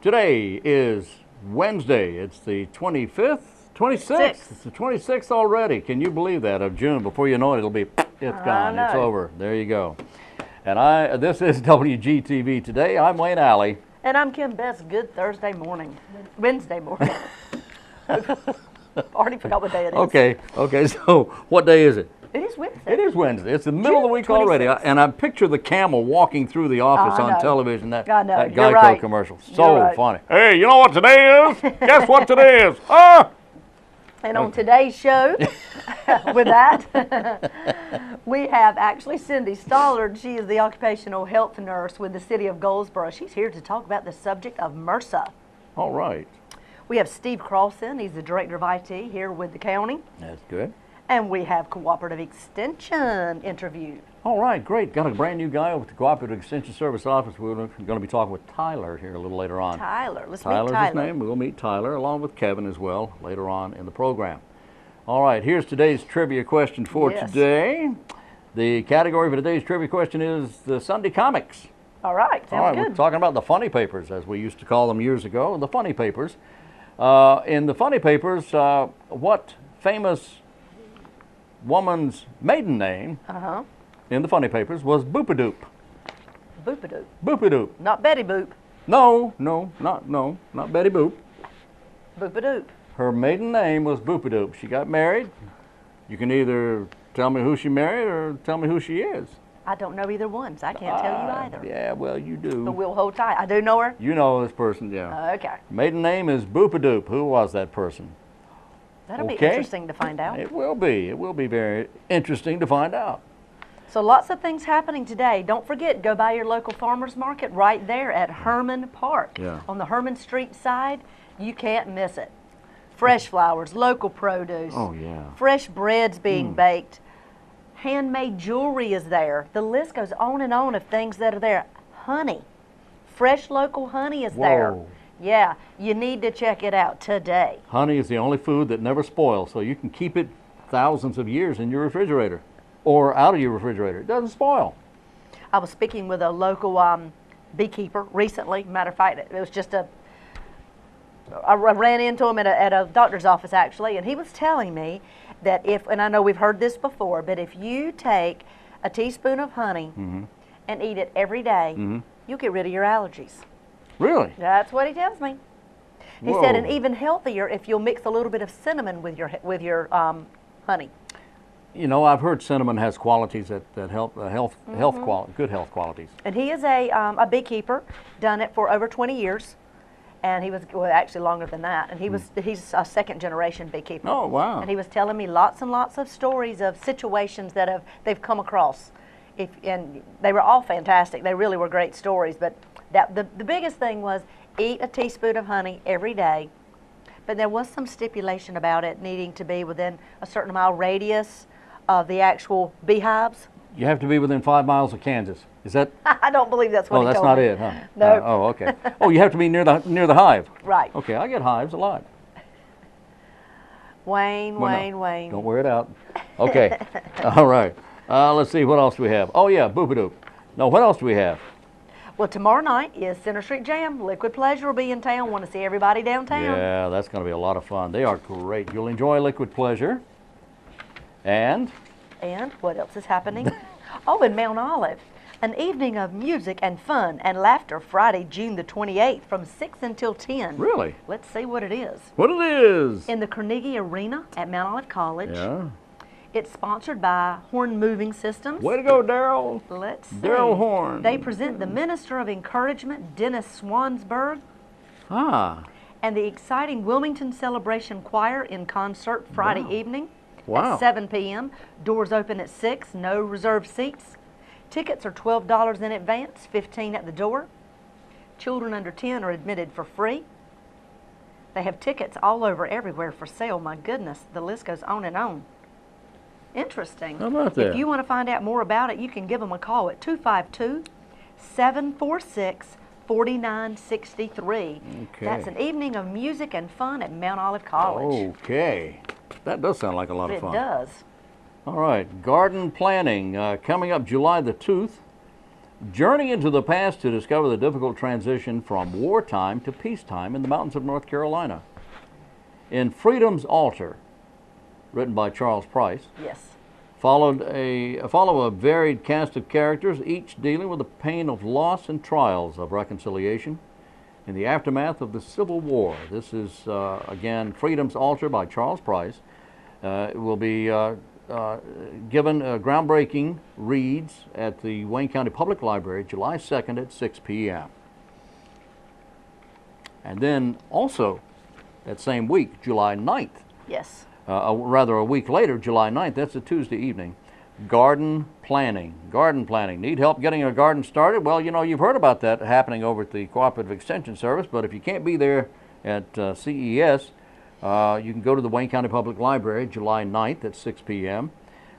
Today is Wednesday. It's the 25th, 26th. It's the 26th already. Can you believe that, of June? Before you know it, it's gone. It's over. There you go. And this is WGTV Today. I'm Wayne Alley. And I'm Kim Best. Good Thursday morning. Wednesday morning. Already forgot what day it is. Okay, so what day is it? It is Wednesday. It is Wednesday. It's the middle of the week already. And I picture the camel walking through the office on television, that Geico commercial. So funny. Hey, you know what today is? Guess what today is? And on today's show, with that, we have actually Cindy Stallard. She is the occupational health nurse with the city of Goldsboro. She's here to talk about the subject of MRSA. All right. We have Steve Crossan. He's the director of IT here with the county. That's good. And we have Cooperative Extension interview. All right, great. Got a brand new guy over at the Cooperative Extension Service office. We're going to be talking with Tyler here a little later on. Tyler. Let's meet Tyler's Tyler. his name. We'll meet Tyler along with Kevin as well later on in the program. All right, here's today's trivia question for today. The category for today's trivia question is the Sunday comics. All right, sounds good. We're talking about the funny papers, as we used to call them years ago, the funny papers. In the funny papers, what famous woman's maiden name in the funny papers was Boopadoop? Boopadoop. Boopadoop. Not Betty Boop. No, not Betty Boop. Boopadoop. Her maiden name was Boopadoop. She got married. You can either tell me who she married or tell me who she is. I don't know either one, so I can't tell you either. Yeah, well, you do. But we'll hold tight. I do know her. You know this person, yeah. Okay. Maiden name is Boopadoop. Who was that person? That'll be interesting to find out. It will be. It will be very interesting to find out. So lots of things happening today. Don't forget, go by your local farmer's market right there at Herman Park. Yeah. On the Herman Street side, you can't miss it. Fresh flowers, local produce. Oh, yeah. Fresh breads being baked. Handmade jewelry is there. The list goes on and on of things that are there. Honey. Fresh local honey is there. Yeah, you need to check it out today. Honey is the only food that never spoils, so you can keep it thousands of years in your refrigerator or out of your refrigerator. It doesn't spoil. I was speaking with a local beekeeper recently. Matter of fact, it was just I ran into him at a doctor's office actually, and he was telling me that and I know we've heard this before, but if you take a teaspoon of honey and eat it every day, you'll get rid of your allergies. Really? That's what he tells me. He said, and even healthier if you'll mix a little bit of cinnamon with your honey. You know, I've heard cinnamon has qualities that help good health qualities. And he is a beekeeper, done it for over 20 years, and he was actually longer than that. And he's a second generation beekeeper. Oh wow! And he was telling me lots and lots of stories of situations that they've come across, and they were all fantastic. They really were great stories, but. The biggest thing was eat a teaspoon of honey every day, but there was some stipulation about it needing to be within a certain mile radius of the actual beehives. You have to be within 5 miles of Kansas. Is that? I don't believe that's what he told me. Oh, that's not it, huh? No. Oh, okay. Oh, you have to be near the hive. Right. Okay, I get hives a lot. Wayne. Don't wear it out. Okay. All right. Let's see, what else do we have? Oh, yeah, Boopadoop. No, what else do we have? Well, tomorrow night is Center Street Jam. Liquid Pleasure will be in town. Want to see everybody downtown. Yeah, that's going to be a lot of fun. They are great. You'll enjoy Liquid Pleasure. And what else is happening? Oh, in Mount Olive, an evening of music and fun and laughter Friday, June the 28th from 6 until 10. Really? Let's see what it is. What it is? In the Carnegie Arena at Mount Olive College. Yeah. It's sponsored by Horn Moving Systems. Way to go, Daryl. Let's see. Daryl Horn. They present the Minister of Encouragement, Dennis Swansburg. And the exciting Wilmington Celebration Choir in concert Friday evening at 7 p.m. Doors open at 6, no reserved seats. Tickets are $12 in advance, $15 at the door. Children under 10 are admitted for free. They have tickets all over everywhere for sale. My goodness, the list goes on and on. Interesting. How about that? If you want to find out more about it, you can give them a call at 252-746-4963. Okay. That's an evening of music and fun at Mount Olive College. Okay. That does sound like a lot of fun. It does. All right. Garden planning coming up July the 2nd. Journey into the past to discover the difficult transition from wartime to peacetime in the mountains of North Carolina. In Freedom's Altar, written by Charles Price. Yes. Follow a varied cast of characters, each dealing with the pain of loss and trials of reconciliation in the aftermath of the Civil War. This is, again, Freedom's Altar by Charles Price. It will be given groundbreaking reads at the Wayne County Public Library July 2nd at 6 p.m. And then also that same week, July 9th. Yes. Rather a week later, July 9th, that's a Tuesday evening, garden planning. Garden planning. Need help getting a garden started? Well, you know, you've heard about that happening over at the Cooperative Extension Service, but if you can't be there at CES, you can go to the Wayne County Public Library July 9th at 6 p.m.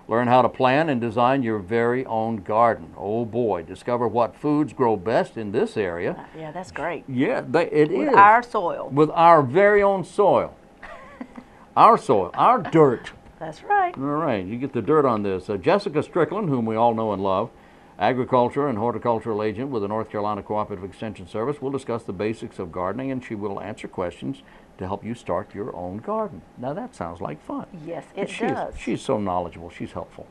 Learn how to plan and design your very own garden. Oh boy, discover what foods grow best in this area. Yeah, that's great. Yeah, it is. With our soil. With our very own soil. Our soil, our dirt. That's right. All right, you get the dirt on this. Jessica Strickland, whom we all know and love, agriculture and horticultural agent with the North Carolina Cooperative Extension Service, will discuss the basics of gardening, and she will answer questions to help you start your own garden. Now that sounds like fun. Yes, it does. She's so knowledgeable. She's helpful.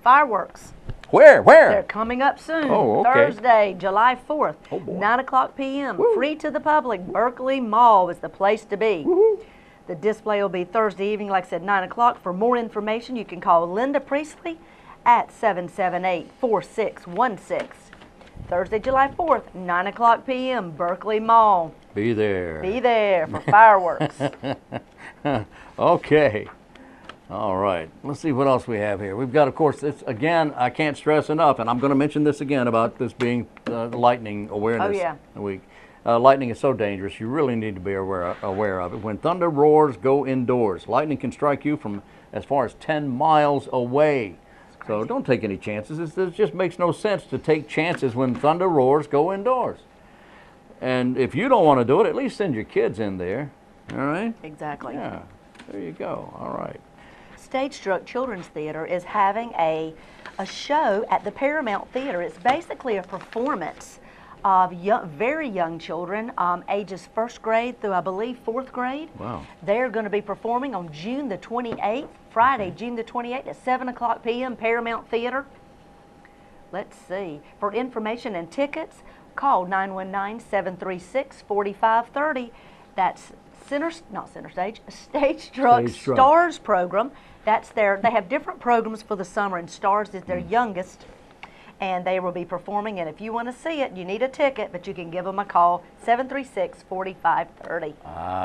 Fireworks. Where? They're coming up soon. Oh, okay. Thursday, July 4th, oh, boy. 9 o'clock p.m. Woo. Free to the public. Berkeley Mall is the place to be. Woo-hoo. The display will be Thursday evening, like I said, 9 o'clock. For more information, you can call Linda Priestley at 778-4616. Thursday, July 4th, 9 o'clock p.m., Berkeley Mall. Be there. Be there for fireworks. Okay. All right. Let's see what else we have here. We've got, of course, this, again, I can't stress enough, and I'm going to mention this again about this being Lightning Awareness Week. Lightning is so dangerous, you really need to be aware of it. When thunder roars, go indoors. Lightning can strike you from as far as 10 miles away. So don't take any chances. It just makes no sense to take chances when thunder roars, go indoors. And if you don't want to do it, at least send your kids in there. All right? Exactly. Yeah. There you go. All right. Stage Struck Children's Theater is having a show at the Paramount Theater. It's basically a performance of very young children, ages 1st grade through, I believe, 4th grade. Wow. They're going to be performing on June the 28th, Friday, June the 28th at 7 o'clock p.m., Paramount Theater. Let's see. For information and tickets, call 919-736-4530. That's Stage Struck Stars program. That's they have different programs for the summer, and Stars is their youngest. And they will be performing, and if you want to see it, you need a ticket, but you can give them a call, 736-4530,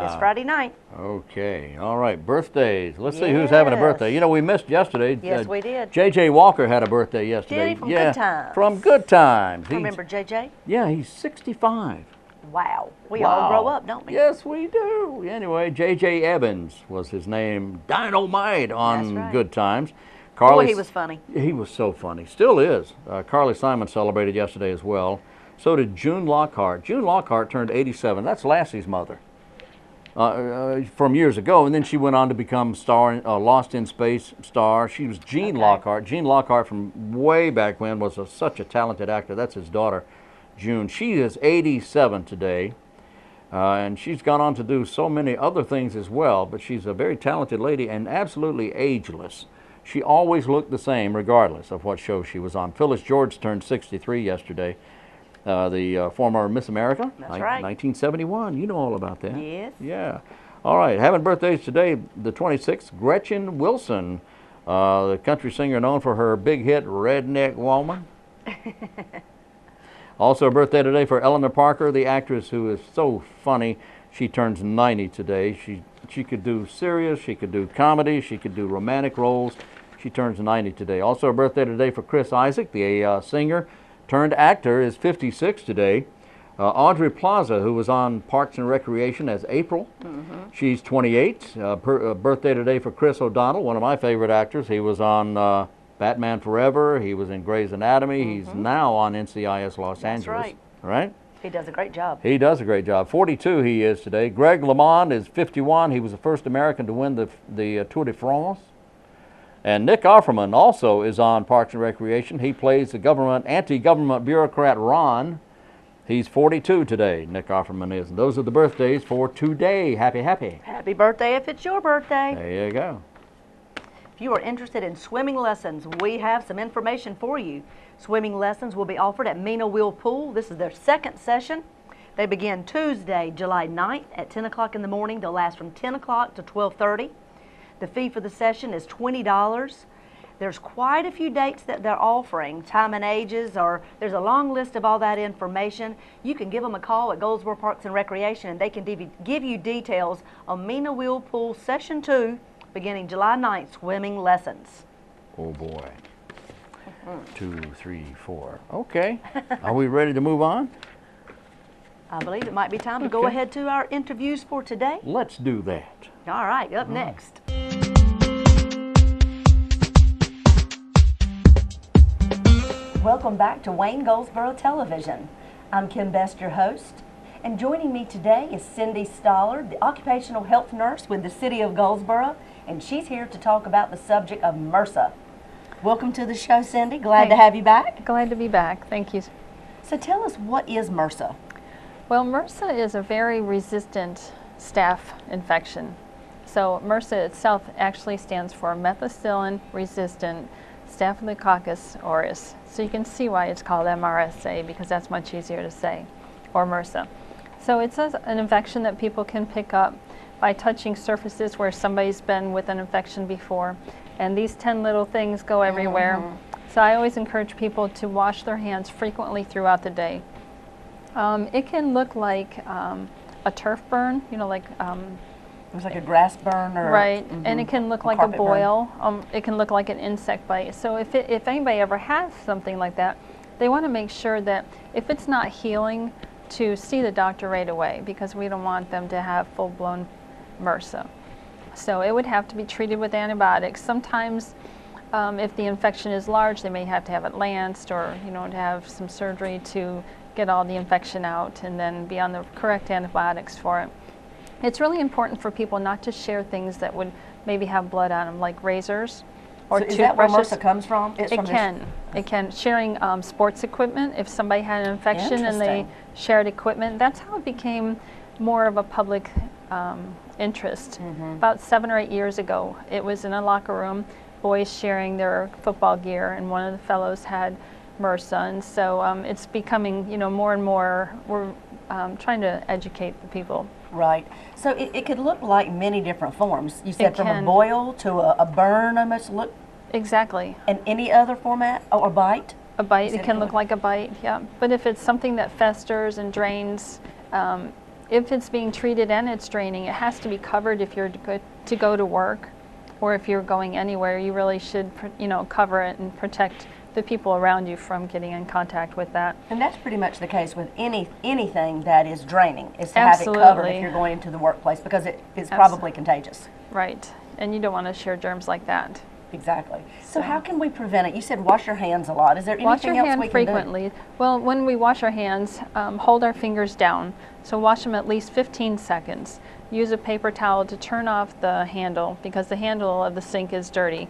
this Friday night. Okay. All right. Birthdays. Let's see who's having a birthday. You know, we missed yesterday. Yes, we did. J.J. Walker had a birthday yesterday. Did he? From Good Times. From Good Times. Remember J.J.? Yeah, he's 65. Wow. We all grow up, don't we? Yes, we do. Anyway, J.J. Evans was his name. Dynamite on Good Times. Boy, he was funny. He was so funny. Still is. Carly Simon celebrated yesterday as well. So did June Lockhart. June Lockhart turned 87. That's Lassie's mother from years ago. And then she went on to become Lost in Space star. She was Gene Lockhart. Gene Lockhart from way back when was such a talented actor. That's his daughter, June. She is 87 today. And she's gone on to do so many other things as well. But she's a very talented lady and absolutely ageless. She always looked the same regardless of what show she was on. Phyllis George turned 63 yesterday, the former Miss America. That's right. 1971. You know all about that. Yes. Yeah. All right. Having birthdays today, the 26th, Gretchen Wilson, the country singer known for her big hit, Redneck Woman. Also a birthday today for Eleanor Parker, the actress who is so funny. She turns 90 today. She could do serious, she could do comedy, she could do romantic roles. She turns 90 today. Also a birthday today for Chris Isaac, the singer turned actor, is 56 today. Audrey Plaza, who was on Parks and Recreation as April, she's 28. Birthday today for Chris O'Donnell, one of my favorite actors. He was on Batman Forever, he was in Grey's Anatomy, he's now on NCIS Los Angeles. That's right. Right? He does a great job. He does a great job. 42 he is today. Greg LeMond is 51. He was the first American to win the Tour de France. And Nick Offerman also is on Parks and Recreation. He plays the anti-government bureaucrat Ron. He's 42 today, Nick Offerman is. And those are the birthdays for today. Happy, happy. Happy birthday if it's your birthday. There you go. If you are interested in swimming lessons, we have some information for you. Swimming lessons will be offered at Mina Wheel Pool. This is their second session. They begin Tuesday, July 9th at 10 o'clock in the morning. They'll last from 10 o'clock to 12:30. The fee for the session is $20. There's quite a few dates that they're offering, time and ages, or there's a long list of all that information. You can give them a call at Goldsboro Parks and Recreation, and they can give you details on Mina Wheel Pool Session 2, beginning July 9th, swimming lessons. Oh boy. 2, 3, 4. Okay. Are we ready to move on? I believe it might be time to go ahead to our interviews for today. Let's do that. All right, up next. Welcome back to Wayne Goldsboro Television. I'm Kim Best, your host, and joining me today is Cindy Stallard, the occupational health nurse with the City of Goldsboro, and she's here to talk about the subject of MRSA. Welcome to the show, Cindy. Glad to have you back. Glad to be back. Thank you. So tell us, what is MRSA? Well, MRSA is a very resistant staph infection. So MRSA itself actually stands for methicillin-resistant Staphylococcus aureus. So you can see why it's called MRSA, because that's much easier to say, or MRSA. So it's an infection that people can pick up by touching surfaces where somebody's been with an infection before. And these 10 little things go everywhere. So I always encourage people to wash their hands frequently throughout the day. It can look like a turf burn, you know, like it's like a grass burn, or right, and it can look like a boil. It can look like an insect bite. So if anybody ever has something like that, they want to make sure that if it's not healing, to see the doctor right away, because we don't want them to have full-blown MRSA. So it would have to be treated with antibiotics. Sometimes, if the infection is large, they may have to have it lanced, or to have some surgery to get all the infection out and then be on the correct antibiotics for it. It's really important for people not to share things that would maybe have blood on them, like razors or toothbrushes. Is that where MRSA comes from? It can. Sharing sports equipment, if somebody had an infection and they shared equipment, that's how it became more of a public interest. About 7 or 8 years ago, it was in a locker room, boys sharing their football gear, and one of the fellows had MRSA, and so it's becoming, more and more, we're trying to educate the people. Right. So it could look like many different forms. You said from a boil to a burn, almost look. Exactly. And any other format, or a bite? A bite, it can look like a bite, yeah. But if it's something that festers and drains, if it's being treated and it's draining, it has to be covered if you're to go to work, or if you're going anywhere, you really should, cover it and protect the people around you from getting in contact with that. And that's pretty much the case with anything that is draining, is to have it covered if you're going into the workplace, because it is probably contagious. Right, and you don't want to share germs like that. Exactly. So how can we prevent it? You said wash your hands a lot. Is there anything else we can do? Wash your hands frequently. Well, when we wash our hands, hold our fingers down. So wash them at least 15 seconds. Use a paper towel to turn off the handle, because the handle of the sink is dirty.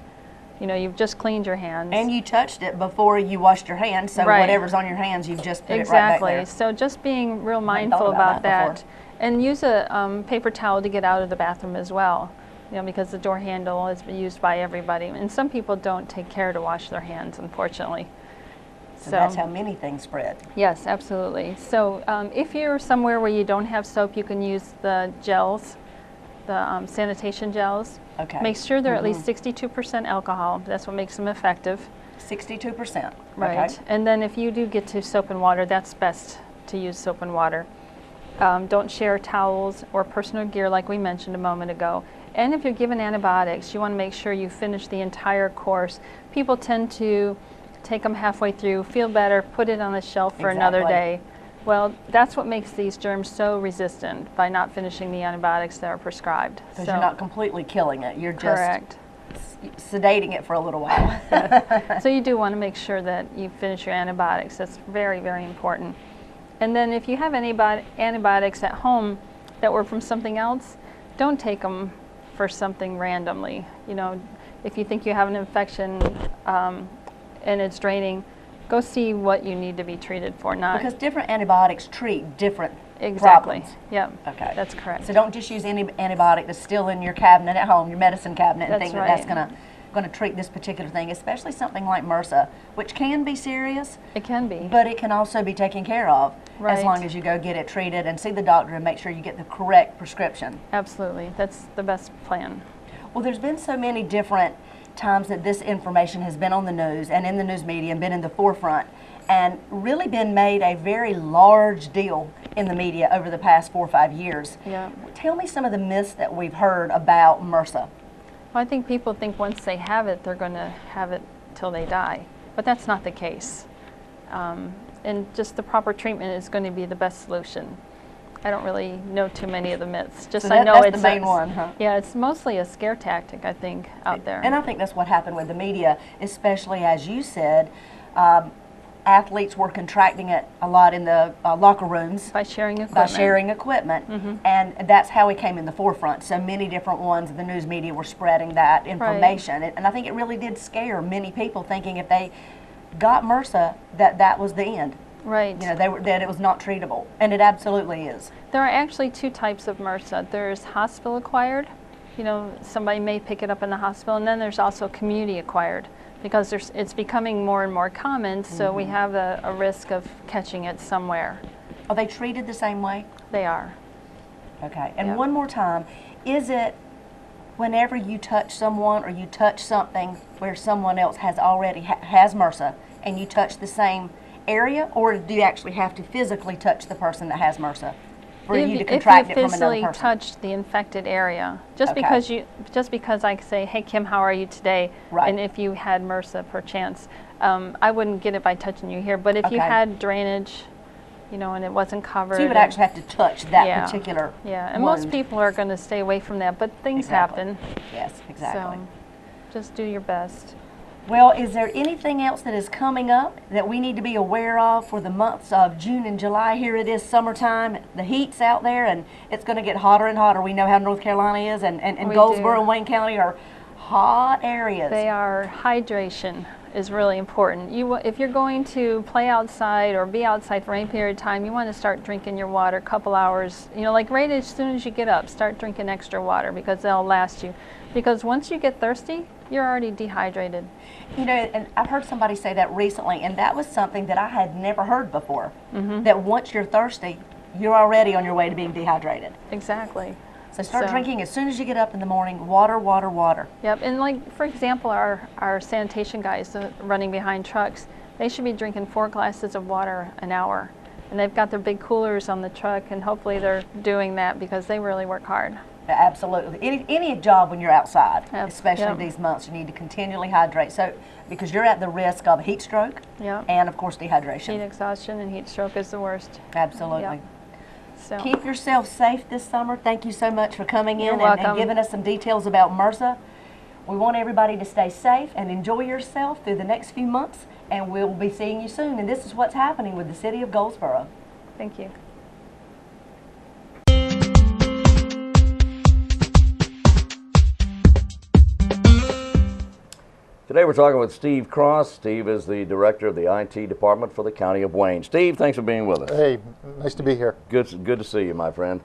You've just cleaned your hands. And you touched it before you washed your hands, so whatever's on your hands, you've just put it right back there. Exactly. So just being real mindful about that. And use a paper towel to get out of the bathroom as well, because the door handle is used by everybody. And some people don't take care to wash their hands, unfortunately. So that's how many things spread. Yes, absolutely. So if you're somewhere where you don't have soap, you can use the gels, the sanitation gels. Okay. Make sure they're at least 62% alcohol. That's what makes them effective. 62%. Right. Okay. And then if you do get to soap and water, that's best to use soap and water. Don't share towels or personal gear like we mentioned a moment ago. And if you're given antibiotics, you want to make sure you finish the entire course. People tend to take them halfway through, feel better, put it on the shelf for another day. Well, that's what makes these germs so resistant, by not finishing the antibiotics that are prescribed. Because you're not completely killing it, you're just sedating it for a little while. So you do want to make sure that you finish your antibiotics. That's very, very important. And then if you have antibiotics at home that were from something else, don't take them for something randomly. if you think you have an infection and it's draining, go see what you need to be treated for. Not because different antibiotics treat different exactly. problems. Yep. Okay. That's correct. So don't just use any antibiotic that's still in your cabinet at home, your medicine cabinet, and think that that's going to treat this particular thing, especially something like MRSA, which can be serious. It can be. But it can also be taken care of as long as you go get it treated and see the doctor and make sure you get the correct prescription. Absolutely. That's the best plan. Well, there's been so many different times that this information has been on the news and in the news media and been in the forefront and really been made a very large deal in the media over the past 4 or 5 years. Yeah. Tell me some of the myths that we've heard about MRSA. Well, I think people think once they have it, they're going to have it till they die. But that's not the case. And just the proper treatment is going to be the best solution. I don't really know too many of the myths. Just I know that's it's the main one, huh? Yeah, it's mostly a scare tactic, I think, out there. And I think that's what happened with the media, especially as you said, athletes were contracting it a lot in the locker rooms. By sharing equipment. And that's how it came in the forefront. So many different ones, the news media were spreading that information. Right. And I think it really did scare many people, thinking if they got MRSA, that was the end. Right. You know, that it was not treatable. And it absolutely is. There are actually 2 types of MRSA. There's hospital acquired. You know, somebody may pick it up in the hospital. And then there's also community acquired, because it's becoming more and more common, so we have a risk of catching it somewhere. Are they treated the same way? They are. Okay. And one more time, is it whenever you touch someone or you touch something where someone else has already has MRSA and you touch the same area, or do you actually have to physically touch the person that has MRSA for you to contract it from another person? If you physically touch the infected area, just because I say, hey Kim, how are you today? Right. And if you had MRSA perchance, I wouldn't get it by touching you here. But if you had drainage, you know, and it wasn't covered, so you would actually have to touch that particular. Yeah, and most people are going to stay away from that, but things happen. Yes, exactly. So just do your best. Well, is there anything else that is coming up that we need to be aware of for the months of June and July? Here it is summertime. The heat's out there, and it's going to get hotter and hotter. We know how North Carolina is, and Goldsboro and Wayne County are hot areas. They are. Hydration is really important. If you're going to play outside or be outside for any period of time, you want to start drinking your water a couple hours. You know, like right as soon as you get up, start drinking extra water, because they'll last you. Because once you get thirsty, you're already dehydrated. You know, and I've heard somebody say that recently, and that was something that I had never heard before, that once you're thirsty, you're already on your way to being dehydrated. Exactly. So start drinking as soon as you get up in the morning, water, water, water. Yep, and like, for example, our sanitation guys running behind trucks, they should be drinking 4 glasses of water an hour. And they've got their big coolers on the truck, and hopefully they're doing that because they really work hard. Absolutely. Any job when you're outside, especially these months, you need to continually hydrate. So, because you're at the risk of heat stroke and, of course, dehydration. Heat exhaustion and heat stroke is the worst. Absolutely. Yep. So. Keep yourself safe this summer. Thank you so much for coming in and giving us some details about MRSA. We want everybody to stay safe and enjoy yourself through the next few months, and we'll be seeing you soon. And this is what's happening with the city of Goldsboro. Thank you. Today we're talking with Steve Cross. Steve is the director of the IT department for the County of Wayne. Steve, thanks for being with us. Hey, nice to be here. Good to see you, my friend.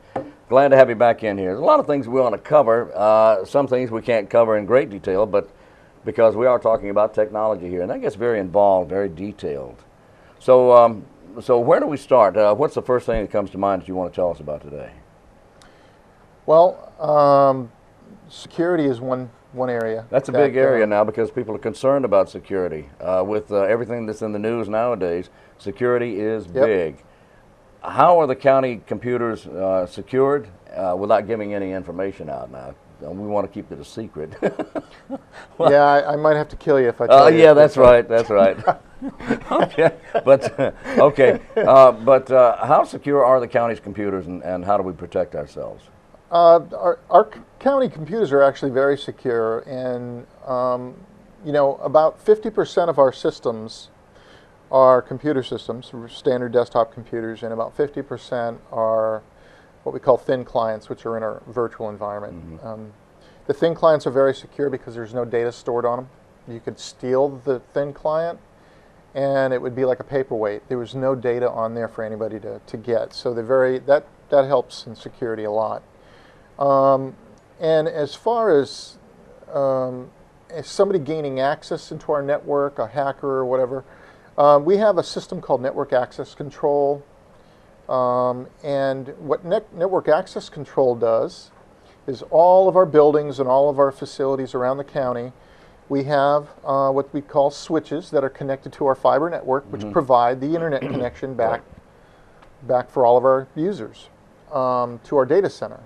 Glad to have you back in here. There's a lot of things we want to cover. Some things we can't cover in great detail, but because we are talking about technology here, and that gets very involved, very detailed. So, so where do we start? What's the first thing that comes to mind that you want to tell us about today? Well, security is one area. That's a big area now because people are concerned about security. With everything that's in the news nowadays, security is big. How are the county computers secured without giving any information out now? We want to keep it a secret. Yeah, I might have to kill you if I tell you. Yeah, that's right. That's right. Okay, but how secure are the county's computers, and how do we protect ourselves? Our county computers are actually very secure, and you know, about 50% of our systems are computer systems, standard desktop computers, and about 50% are what we call thin clients, which are in our virtual environment. The thin clients are very secure because there's no data stored on them. You could steal the thin client and it would be like a paperweight. There was no data on there for anybody to get. So that helps in security a lot. And as far as somebody gaining access into our network, a hacker or whatever, we have a system called network access control. And what network access control does is all of our buildings and all of our facilities around the county, we have what we call switches that are connected to our fiber network, which provide the internet connection back for all of our users to our data center.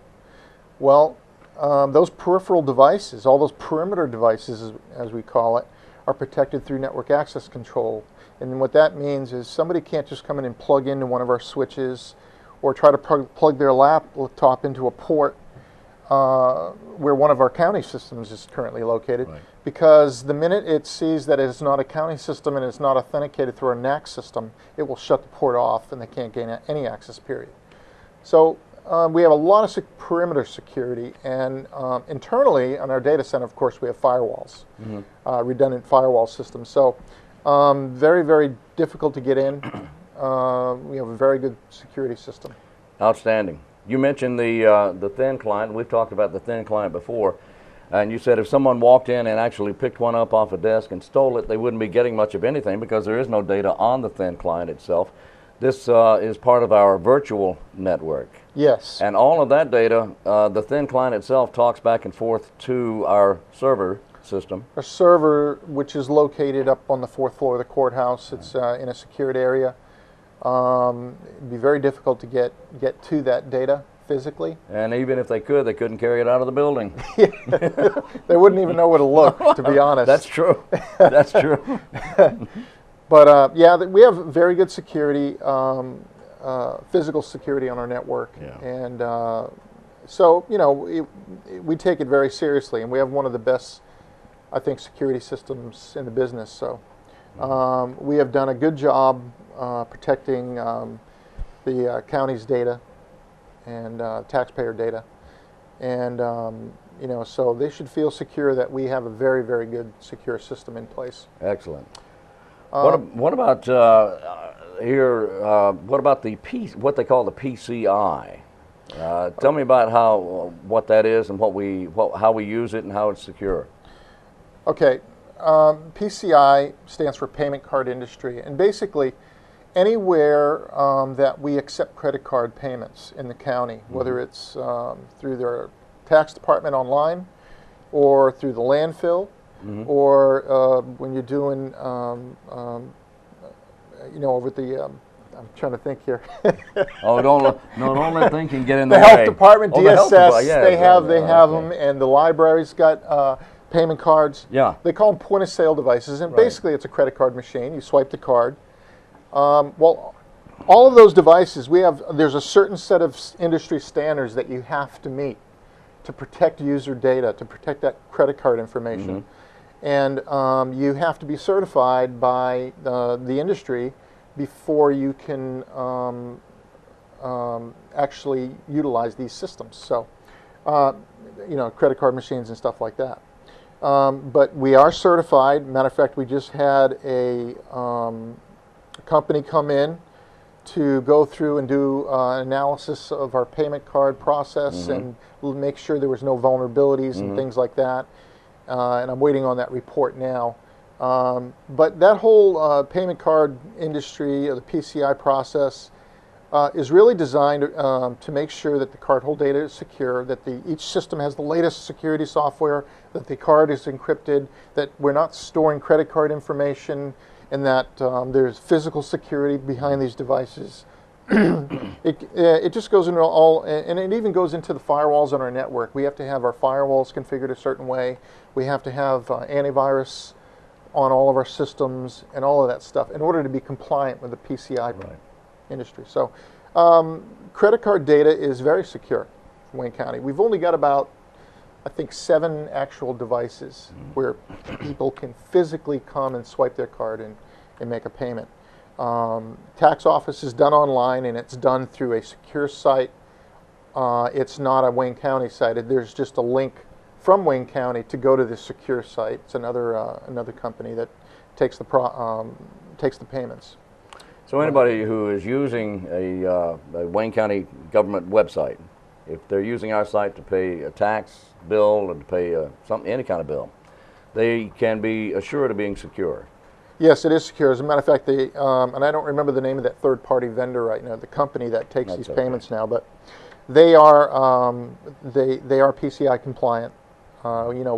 Well, those peripheral devices, all those perimeter devices, as we call it, are protected through network access control. And what that means is somebody can't just come in and plug into one of our switches or try to plug their laptop into a port where one of our county systems is currently located, because the minute it sees that it's not a county system and it's not authenticated through our NAC system, it will shut the port off and they can't gain any access, period. So we have a lot of perimeter security, and internally on our data center, of course, we have firewalls, redundant firewall systems. So very, very difficult to get in. We have a very good security system. Outstanding. You mentioned the thin client. We've talked about the thin client before, and you said if someone walked in and actually picked one up off a desk and stole it, they wouldn't be getting much of anything because there is no data on the thin client itself. This is part of our virtual network. Yes. And all of that data, the thin client itself talks back and forth to our server system. A server which is located up on the 4th floor of the courthouse. It's in a secured area. It'd be very difficult to get to that data physically. And even if they could, they couldn't carry it out of the building. They wouldn't even know where to look, to be honest. That's true. That's true. But yeah, we have very good security, physical security on our network. Yeah. And so, you know, we take it very seriously, and we have one of the best, I think, security systems in the business. So we have done a good job protecting the county's data and taxpayer data. And, you know, so they should feel secure that we have a very, very good secure system in place. Excellent. What about here? What about what they call the PCI? Tell me about what that is and how we use it and how it's secure. Okay, PCI stands for Payment Card Industry, and basically anywhere that we accept credit card payments in the county, whether it's through their tax department online or through the landfill, or when you're doing, you know, over the, I'm trying to think here. Oh, don't let thinking get in the way. health department, DSS, the health department, yeah, they have them, and the library's got payment cards. Yeah. They call them point of sale devices, and basically it's a credit card machine. You swipe the card. Well, all of those devices, there's a certain set of industry standards that you have to meet to protect user data, to protect that credit card information. And you have to be certified by the industry before you can actually utilize these systems. So, you know, credit card machines and stuff like that. But we are certified. Matter of fact, we just had a company come in to go through and do an analysis of our payment card process and make sure there was no vulnerabilities and things like that. And I'm waiting on that report now. But that whole payment card industry, the PCI process, is really designed to make sure that the cardholder data is secure, that each system has the latest security software, that the card is encrypted, that we're not storing credit card information, and that there's physical security behind these devices. It just goes into all, and it even goes into the firewalls on our network. We have to have our firewalls configured a certain way. We have to have antivirus on all of our systems and all of that stuff in order to be compliant with the PCI industry. So credit card data is very secure in Wayne County. We've only got about, I think, 7 actual devices where people can physically come and swipe their card and make a payment. Tax office is done online, and it's done through a secure site. It's not a Wayne County site. There's just a link from Wayne County to go to the secure site. It's another another company that takes the payments. So anybody who is using a Wayne County government website, if they're using our site to pay a tax bill or to pay any kind of bill, they can be assured of being secure. Yes, it is secure. As a matter of fact, they and I don't remember the name of that third-party vendor right now, the company that takes these payments now, but they are PCI compliant. You know,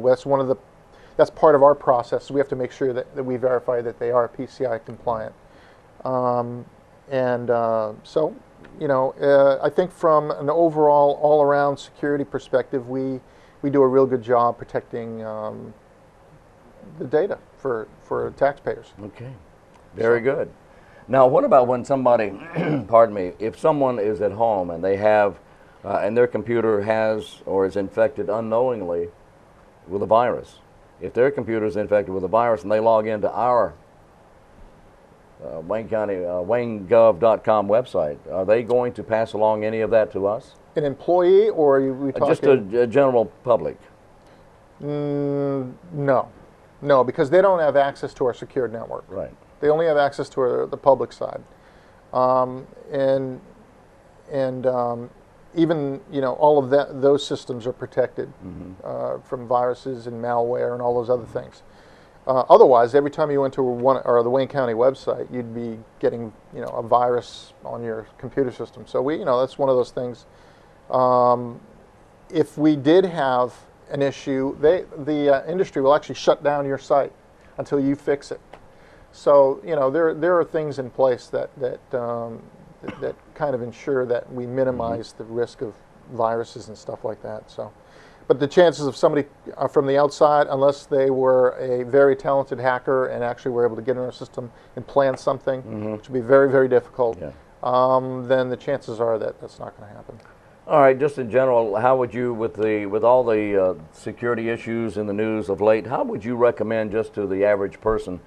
that's part of our process. We have to make sure that we verify that they are PCI compliant. So, you know, I think from an overall, all-around security perspective, we do a real good job protecting the data for taxpayers. Okay, very good. Now, what about when somebody, pardon me, if someone is at home and they have, and their computer has or is infected unknowingly with a virus? If their computer is infected with a virus and they log into our Wayne County, WayneGov.com website, are they going to pass along any of that to us? An employee, or are we talking? Just a general public? No. No, because they don't have access to our secured network. Right. They only have access to the public side. Even, you know, all of those systems are protected from viruses and malware and all those other things. Otherwise, every time you went to the Wayne County website, you'd be getting, you know, a virus on your computer system. So you know, that's one of those things. If we did have an issue, the industry will actually shut down your site until you fix it. So, you know, there are things in place that kind of ensure that we minimize the risk of viruses and stuff like that. So, but the chances of somebody from the outside, unless they were a very talented hacker and actually were able to get in our system and plan something, which would be very, very difficult, then the chances are that that's not going to happen. All right, just in general, how would you, with all the security issues in the news of late, how would you recommend, just to the average person,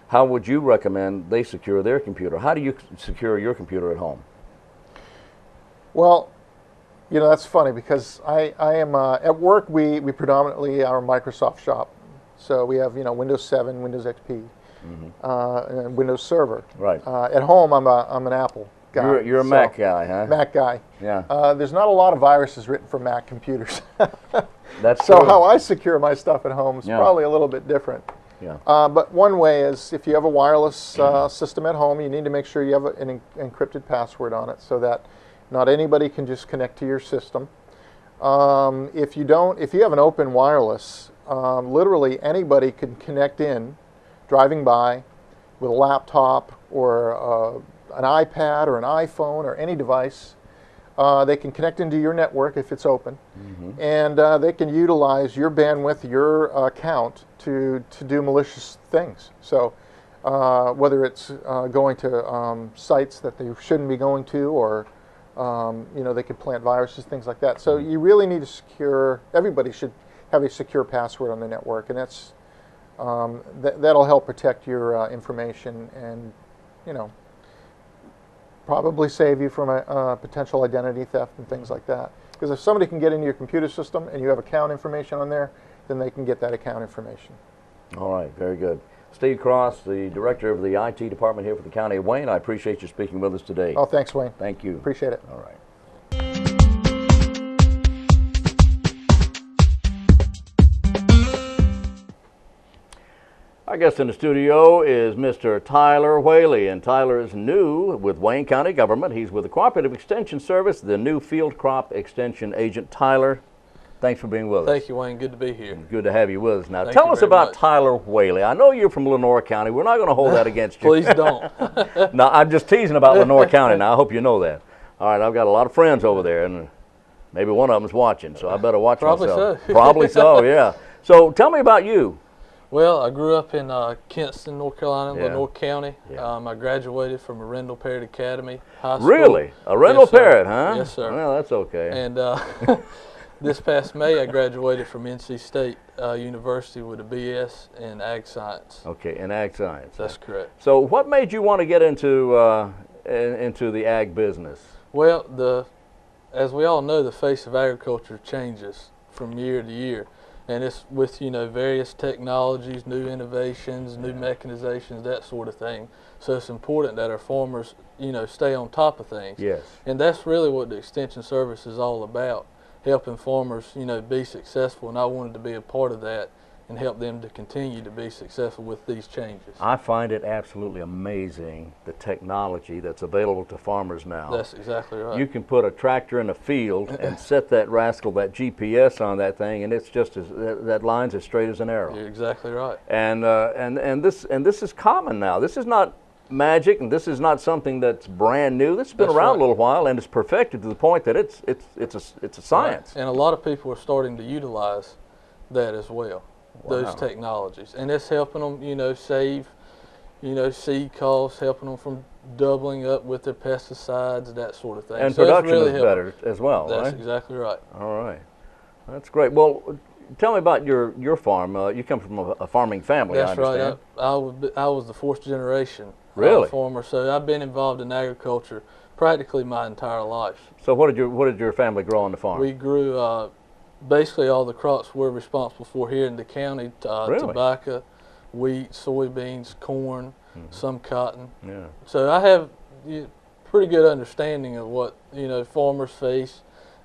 how would you recommend they secure their computer? How do you secure your computer at home? Well, you know, that's funny because I am at work. We predominantly are a Microsoft shop, so we have, you know, Windows 7, Windows XP, and Windows Server. Right. At home, I'm an Apple guy. You're a Mac guy, huh? Mac guy. Yeah. There's not a lot of viruses written for Mac computers. That's so true. how I secure my stuff at home is probably a little bit different. Yeah. But one way is if you have a wireless system at home, you need to make sure you have an encrypted password on it so that not anybody can just connect to your system. If you have an open wireless, literally anybody can connect in, driving by, with a laptop or an iPad or an iPhone or any device. They can connect into your network if it's open, and they can utilize your bandwidth, your account to do malicious things. So whether it's going to sites that they shouldn't be going to, or you know, they could plant viruses, things like that. So you really need to secure. Everybody should have a secure password on the network, and that's that'll help protect your information, and you know, probably save you from a potential identity theft and things like that. Because if somebody can get into your computer system and you have account information on there, then they can get that account information. All right, very good. Steve Cross, the director of the IT department here for the County of Wayne, I appreciate you speaking with us today. Oh, thanks, Wayne. Thank you. Appreciate it. All right. Our guest in the studio is Mr. Tyler Whaley, and Tyler is new with Wayne County government. He's with the Cooperative Extension Service, the new field crop extension agent. Tyler, thanks for being with us. Thank you, Wayne. Good to be here. Good to have you with us. Now, tell us about Tyler Whaley. I know you're from Lenore County. We're not going to hold that against you. Please don't. No, I'm just teasing about Lenore County now. I hope you know that. All right, I've got a lot of friends over there, and maybe one of them's watching, so I better watch myself. Probably so. Probably so, yeah. So tell me about you. Well, I grew up in Kinston, North Carolina, Lenore County. I graduated from Arundel Parrott Academy High School. Really? Arundel Parrott, huh? Yes, sir. Well, that's okay. And this past May, I graduated from NC State University with a BS in Ag Science. Okay, in Ag Science. That's correct. So what made you want to get into the ag business? Well, as we all know, the face of agriculture changes from year to year. And it's with, you know, various technologies, new innovations, new mechanizations, that sort of thing. So it's important that our farmers, you know, stay on top of things. Yes. And that's really what the Extension Service is all about, helping farmers, you know, be successful. And I wanted to be a part of that and help them to continue to be successful with these changes. I find it absolutely amazing, the technology that's available to farmers now. That's exactly right. You can put a tractor in a field and set that rascal, that GPS on that thing, and it's just as, that line's as straight as an arrow. You're exactly right. And this is common now. This is not magic, and this is not something that's brand new. This has been around a little while, and it's perfected to the point that it's a science. Right. And a lot of people are starting to utilize that as well. Wow. Those technologies, and it's helping them, you know, save, you know, seed costs, helping them from doubling up with their pesticides, that sort of thing. And so production really is better as well, That's right? exactly right. All right, that's great. Well, tell me about your farm. You come from a farming family, That's I understand. Right. I was the fourth generation farmer, so I've been involved in agriculture practically my entire life. So what did your family grow on the farm? We grew basically all the crops we're responsible for here in the county, tobacco, wheat, soybeans, corn, some cotton. Yeah. So I have pretty good understanding of what, you know, farmers face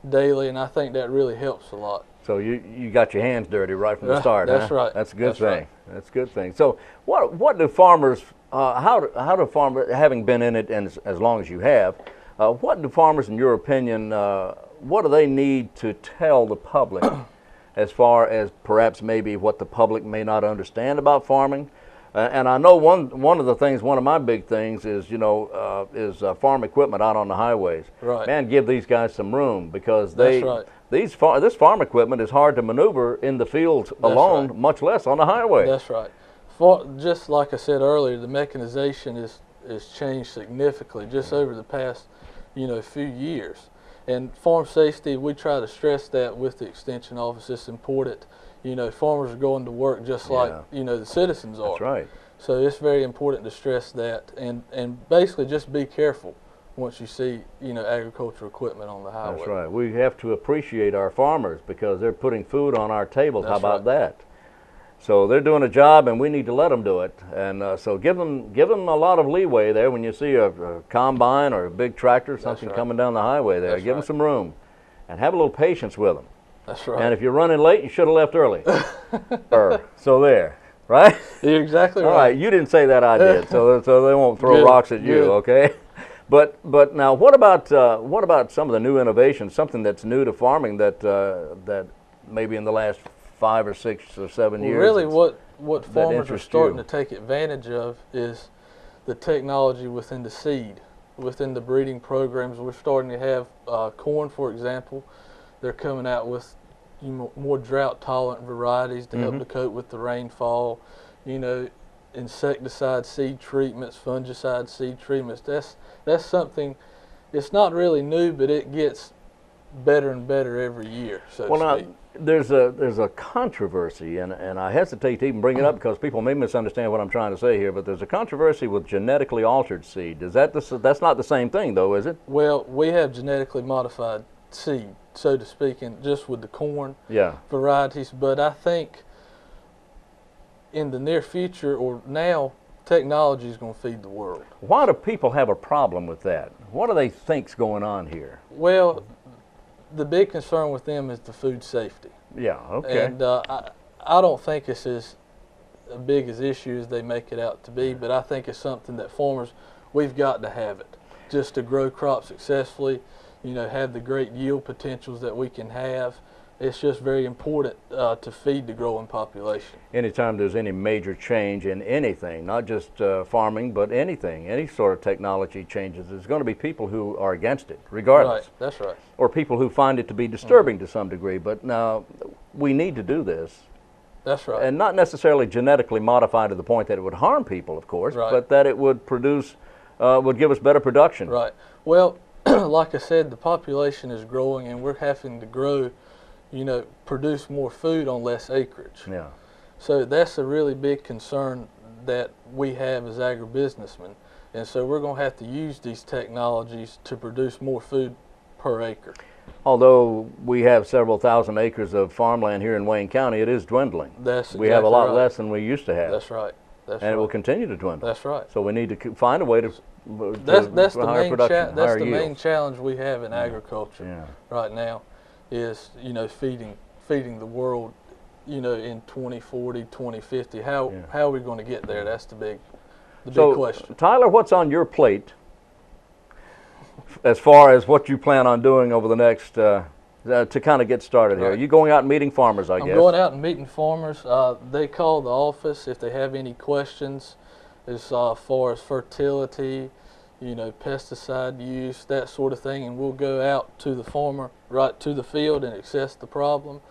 daily, and I think that really helps a lot. So you got your hands dirty right from the start. That's huh? right. That's a good That's thing. right. That's a good thing. So what do farmers, how do farmers, having been in it and as long as you have, what do farmers, in your opinion, what do they need to tell the public as far as perhaps maybe what the public may not understand about farming? And I know one of the things, one of my big things is, you know, farm equipment out on the highways. Right. Man, give these guys some room, because they, That's right. this farm equipment is hard to maneuver in the fields alone, right. much less on the highway. That's right. Just like I said earlier, the mechanization is changed significantly just over the past, you know, few years. And farm safety, we try to stress that with the Extension Office. It's important. You know, farmers are going to work just like, you know, the citizens are. That's right. So it's very important to stress that, and basically just be careful once you see, you know, agricultural equipment on the highway. That's right. We have to appreciate our farmers because they're putting food on our tables. How about that? So they're doing a job, and we need to let them do it. And so give them a lot of leeway there when you see a combine or a big tractor or something coming down the highway there. Give them some room, and have a little patience with them. That's right. And if you're running late, you should have left early. So there, right? You're exactly right. All right, you didn't say that, I did. So they won't throw rocks at you, okay? But now, what about some of the new innovations? Something that's new to farming that maybe in the last 5 or 6 or 7 years. Really, what farmers are starting to take advantage of is the technology within the seed, within the breeding programs. We're starting to have corn, for example. They're coming out with more drought-tolerant varieties to help to cope with the rainfall. You know, insecticide seed treatments, fungicide seed treatments. That's something. It's not really new, but it gets better and better every year. So to speak. There's a controversy, and I hesitate to even bring it up because people may misunderstand what I'm trying to say here, but there's a controversy with genetically altered seed. That's not the same thing, though, is it? Well, we have genetically modified seed, so to speak, and just with the corn varieties, but I think in the near future or now, technology is going to feed the world. Why do people have a problem with that? What do they think's going on here? Well, the big concern with them is the food safety. Yeah, okay. And I don't think it's as big as issue as they make it out to be, but I think it's something that farmers, we've got to have it just to grow crops successfully, you know, have the great yield potentials that we can have. It's just very important to feed the growing population. Anytime there's any major change in anything, not just farming, but anything, any sort of technology changes, there's going to be people who are against it, regardless. Right, that's right. Or people who find it to be disturbing to some degree. But now, we need to do this. That's right. And not necessarily genetically modify to the point that it would harm people, of course, but that it would produce, would give us better production. Right. Well, like I said, the population is growing, and we're having to grow, you know, produce more food on less acreage. Yeah. So that's a really big concern that we have as agribusinessmen. And so we're going to have to use these technologies to produce more food per acre. Although we have several thousand acres of farmland here in Wayne County, it is dwindling. We have a lot less than we used to have. That's right. And it will continue to dwindle. That's right. So we need to find a way to that's the higher production, that's the yields. main challenge we have in agriculture right now, is feeding the world, in 2040, 2050. How are we going to get there? That's the big question. Tyler, what's on your plate as far as what you plan on doing over the next to kind of get started here? Are you going out and meeting farmers, I guess? I'm going out and meeting farmers. They call the office if they have any questions as far as fertility, pesticide use, that sort of thing, and we'll go out to the farmer, right to the field, and assess the problem,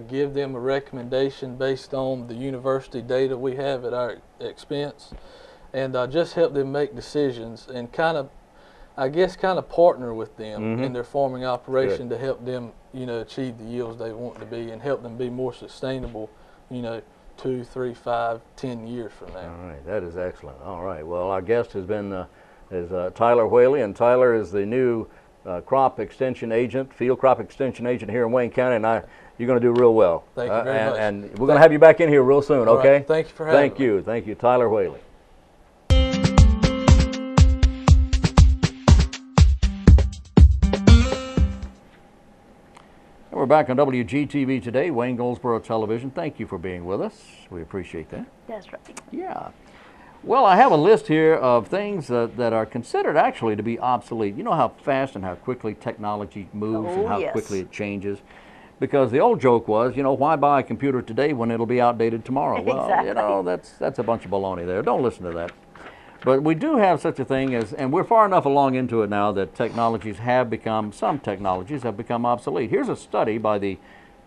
give them a recommendation based on the university data we have at our expense, and just help them make decisions and kind of partner with them in their farming operation to help them, achieve the yields they want to be and help them be more sustainable, 2, 3, 5, 10 years from now. All right, that is excellent. All right, well, our guest has been Tyler Whaley, and Tyler is the new crop extension agent, field crop extension agent here in Wayne County, and you're going to do real well. Thank you very much. And we're going to have you back in here real soon, okay? Right. Thank you for having me. Thank you, Tyler Whaley. We're back on WGTV today, Wayne Goldsboro Television. Thank you for being with us. We appreciate that. That's right. Yeah. Well, I have a list here of things that are considered actually to be obsolete. You know how fast and how quickly technology moves and how quickly it changes? Because the old joke was, why buy a computer today when it'll be outdated tomorrow? Well, that's a bunch of baloney there. Don't listen to that. But we do have such a thing as, and we're far enough along into it now that some technologies have become obsolete. Here's a study by the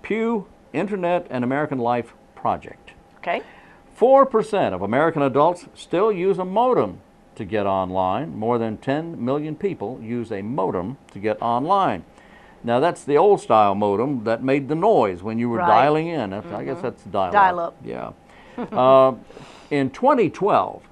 Pew Internet and American Life Project. Okay. 4% of American adults still use a modem to get online. More than 10 million people use a modem to get online. Now that's the old style modem that made the noise when you were dialing in. I guess that's dial-up. Dial-up. Yeah. In 2012,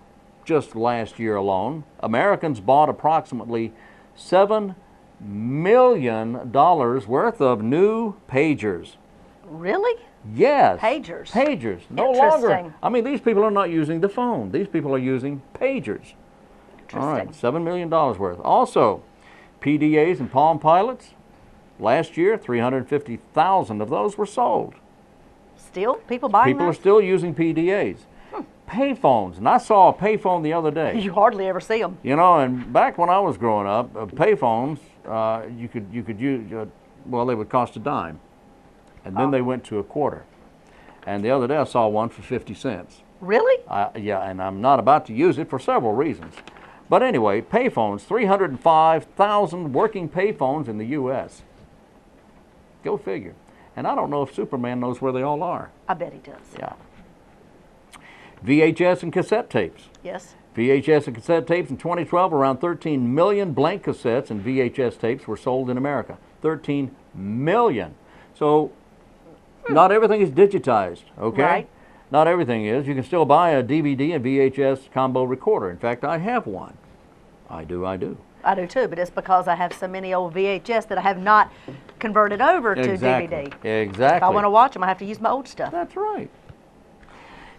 just last year alone, Americans bought approximately $7 million worth of new pagers. Really? Yes. Pagers. Pagers. No longer. I mean, these people are not using the phone. These people are using pagers. All right, $7 million worth. Also, PDAs and Palm Pilots, last year, 350,000 of those were sold. Still? People buying People are still using PDAs. Payphones, and I saw a payphone the other day. You hardly ever see them. And back when I was growing up, payphones, you could use, they would cost a dime. And then they went to a quarter. And the other day I saw one for 50 cents. Really? Yeah, and I'm not about to use it for several reasons. But anyway, payphones, 305,000 working payphones in the U.S. Go figure. And I don't know if Superman knows where they all are. I bet he does. Yeah. VHS and cassette tapes. Yes. VHS and cassette tapes in 2012, around 13 million blank cassettes and VHS tapes were sold in America. 13 million. So not everything is digitized, okay? Right. Not everything is. You can still buy a DVD and VHS combo recorder. In fact, I have one. I do. I do too, but it's because I have so many old VHS that I have not converted over to DVD. Exactly. If I want to watch them, I have to use my old stuff. That's right.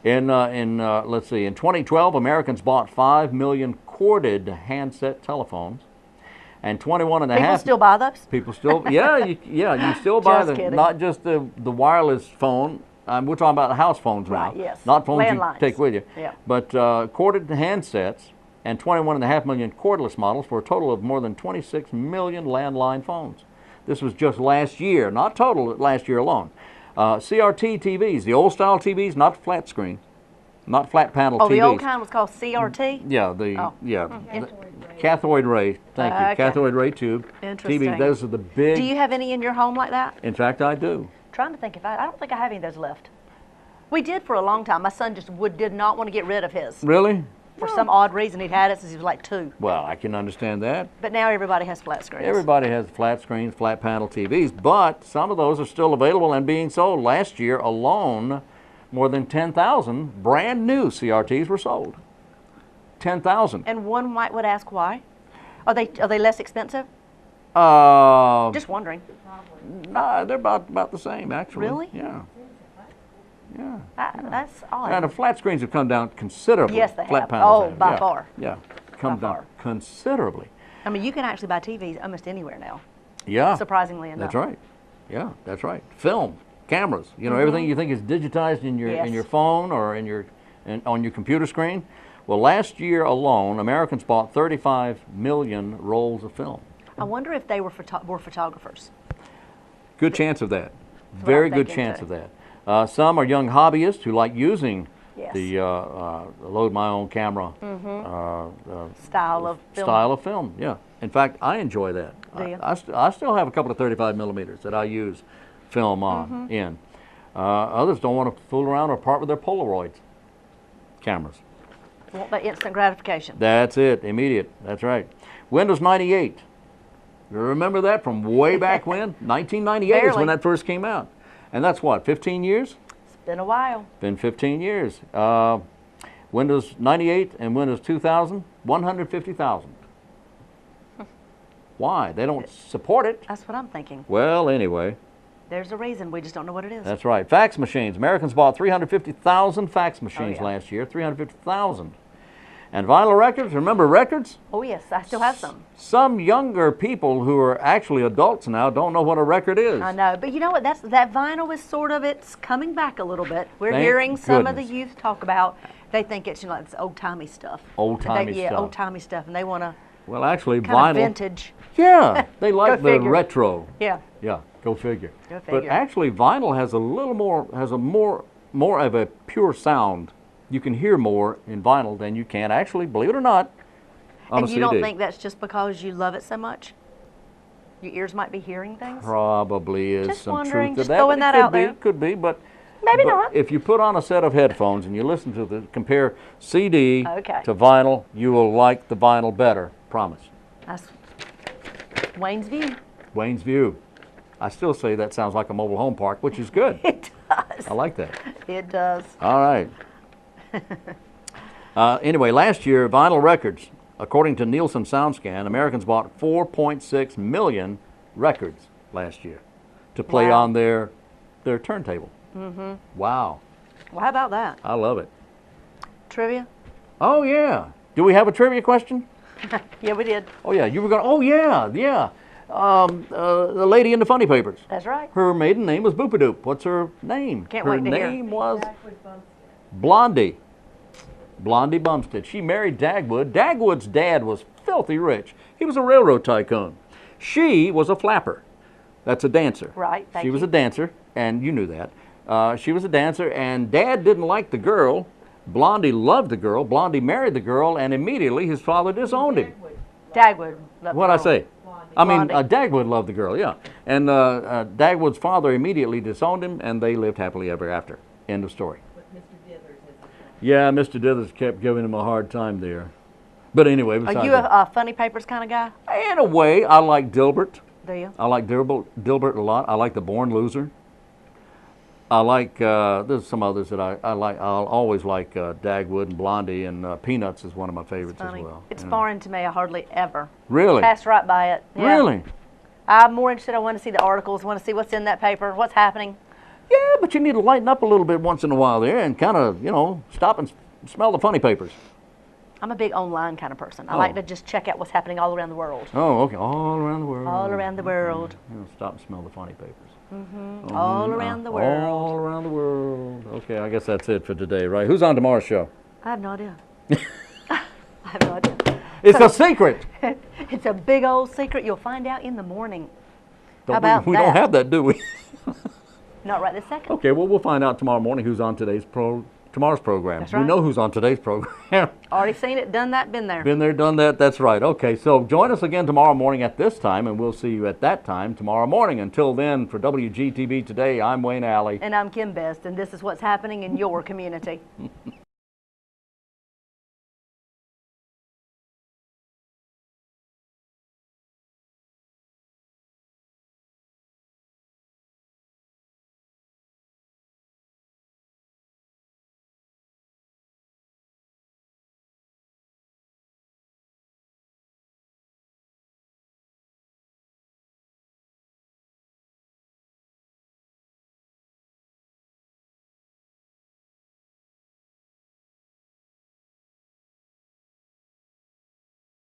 Let's see, in 2012, Americans bought 5 million corded handset telephones, and 21.5. People still buy those? People still, you still buy not just the wireless phone. We're talking about house phones now. Right, yes. Not phones Landlines. you take with you. Yeah. But corded handsets and 21.5 million cordless models for a total of more than 26 million landline phones. This was just last year, not total, last year alone. CRT TVs, the old style TVs, not flat screen, not flat panel TVs. Oh, the old kind was called CRT? Yeah, cathode ray, thank you, cathode ray tube. Interesting. TV, those are the big. Do you have any in your home like that? In fact, I do. Trying to think if I don't think I have any of those left. We did for a long time. My son just did not want to get rid of his. Really? For some odd reason, he'd had it since he was like 2. Well, I can understand that. But now everybody has flat screens. Everybody has flat screens, flat panel TVs, but some of those are still available and being sold. Last year alone, more than 10,000 brand new CRTs were sold. 10,000. And one would ask why? Are they less expensive? Just wondering. Nah, they're about the same, actually. Really? Yeah. Yeah. That's odd. And the flat screens have come down considerably. Yes, they flat have. Panels have. By far. Yeah, come down considerably. I mean, you can actually buy TVs almost anywhere now. Yeah. Surprisingly enough. That's right. Yeah, that's right. Film, cameras. You know, everything you think is digitized in your phone or on your computer screen. Well, last year alone, Americans bought 35 million rolls of film. I wonder if they were photographers. Good chance of that. Very good chance of that. Some are young hobbyists who like using the load my own camera style of film. Yeah. In fact, I enjoy that. Do you? I still have a couple of 35 millimeters that I use film on in. Others don't want to fool around or part with their Polaroid cameras. Want that instant gratification. That's it. Immediate. That's right. Windows 98. You remember that from way back when? 1998 is when that first came out. And that's what, 15 years? It's been a while. Been 15 years. Windows 98 and Windows 2000, 150,000. Why? They don't support it. That's what I'm thinking. Well, anyway. There's a reason. We just don't know what it is. That's right. Fax machines. Americans bought 350,000 fax machines last year. 350,000. And vinyl records. Remember records? Oh, yes. I still have some. Some younger people who are actually adults now don't know what a record is. I know. But you know what? That vinyl is sort of, it's coming back a little bit. We're hearing some of the youth talk about, they think it's, it's old-timey stuff. Old-timey stuff. Yeah, old-timey stuff. And they want to, well, actually, vinyl. Vintage. Yeah. They like the retro. Yeah. Yeah. Go figure. Go figure. But actually, vinyl has a little more, more of a pure sound. You can hear more in vinyl than you can actually, believe it or not, on a CD. And you don't think that's just because you love it so much? Your ears might be hearing things? Probably is just some truth to just that. throwing that out there. Could be, but maybe not. If you put on a set of headphones and you listen to compare CD to vinyl, you will like the vinyl better. Promise. That's Wayne's view. Wayne's view. I still say that sounds like a mobile home park, which is good. It does. I like that. It does. All right. Anyway, last year, vinyl records, according to Nielsen SoundScan, Americans bought 4.6 million records last year to play on their turntable. Wow. Well, how about that? I love it. Trivia? Oh, yeah. Do we have a trivia question? Yeah, we did. Oh, yeah. You were going to, oh, yeah, yeah. The lady in the funny papers. That's right. Her maiden name was Boopadoop. What's her name? Can't wait to hear. Her name was Blondie. Blondie Bumstead. She married Dagwood. Dagwood's dad was filthy rich. He was a railroad tycoon. She was a flapper. That's a dancer. Right, thank you. She was a dancer, and you knew that. She was a dancer, and Dad didn't like the girl. Blondie loved the girl. Blondie married the girl, and immediately his father disowned him. Dagwood. What'd I say? I mean, Dagwood loved the girl, yeah. And Dagwood's father immediately disowned him, and they lived happily ever after. End of story. Yeah, Mr. Dithers kept giving him a hard time there. But anyway, are you a funny papers kind of guy? In a way, I like Dilbert. Do you? I like Dilbert a lot. I like The Born Loser. I like, there's some others that I like. I'll always like Dagwood and Blondie, and Peanuts is one of my favorites as well. It's foreign to me. I hardly ever. Really? Pass right by it. Yeah. Really? I'm more interested. I want to see the articles, want to see what's in that paper, what's happening. Yeah, but you need to lighten up a little bit once in a while there and kind of, stop and smell the funny papers. I'm a big online kind of person. I like to just check out what's happening all around the world. Oh, okay. All around the world. All around the world. Stop and smell the funny papers. All around the world. All around the world. Okay, I guess that's it for today, right? Who's on tomorrow's show? I have no idea. I have no idea. It's a secret. It's a big old secret. You'll find out in the morning. How about that? We don't have that, do we? Not right this second. Okay, well, we'll find out tomorrow morning who's on tomorrow's program. That's right. We know who's on today's program. Already seen it, done that, been there. Been there, done that, that's right. Okay, so join us again tomorrow morning at this time, and we'll see you at that time tomorrow morning. Until then, for WGTV Today, I'm Wayne Alley. And I'm Kim Best, and this is what's happening in your community.